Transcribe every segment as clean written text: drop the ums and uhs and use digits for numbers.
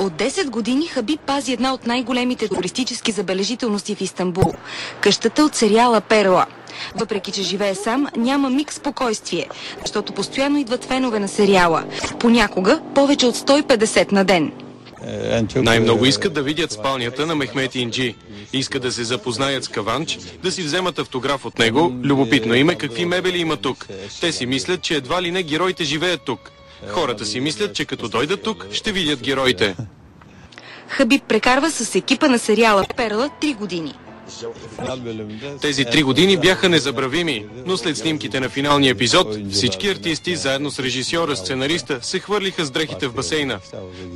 От 10 години Хабиб пази една от най-големите туристически забележителности в Истанбул – къщата от сериала Перла. Въпреки че живее сам, няма миг спокойствие, защото постоянно идват фенове на сериала. Понякога повече от 150 на ден. Най-много искат да видят спалнята на Мехмет Инджи. Искат да се запознаят с Каванч, да си вземат автограф от него. Любопитно им е какви мебели има тук. Те си мислят, че едва ли не героите живеят тук. Хората си мислят, че като дойдат тук, ще видят героите. Хабиб прекарва с екипа на сериала Перла 3 години. Тези 3 години бяха незабравими, но след снимките на финалния епизод, всички артисти, заедно с режисьора, сценариста, се хвърлиха с дрехите в басейна.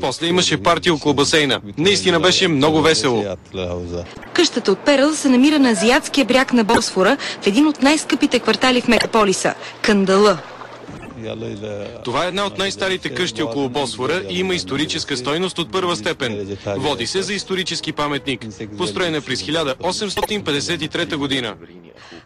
После имаше парти около басейна. Наистина беше много весело. Къщата от Перла се намира на азиатския бряг на Босфора, в един от най-скъпите квартали в Мегаполиса – Кандала. Това е една от най-старите къщи около Босфора и има историческа стойност от първа степен. Води се за исторически паметник. Построена през 1853 година.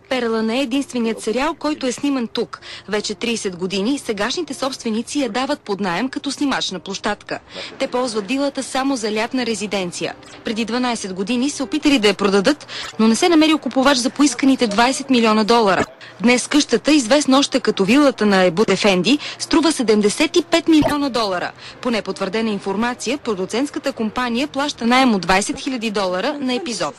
Перла не е единственият сериал, който е сниман тук. Вече 30 години сегашните собственици я дават под наем като снимачна площадка. Те ползват вилата само за лятна резиденция. Преди 12 години се опитали да я продадат, но не се намерил купувач за поисканите $20 милиона. Днес къщата, известна още като вилата на Ебут Ефенди, струва $75 милиона. По непотвърдена информация, продуцентската компания плаща наем от $20 000 на епизод.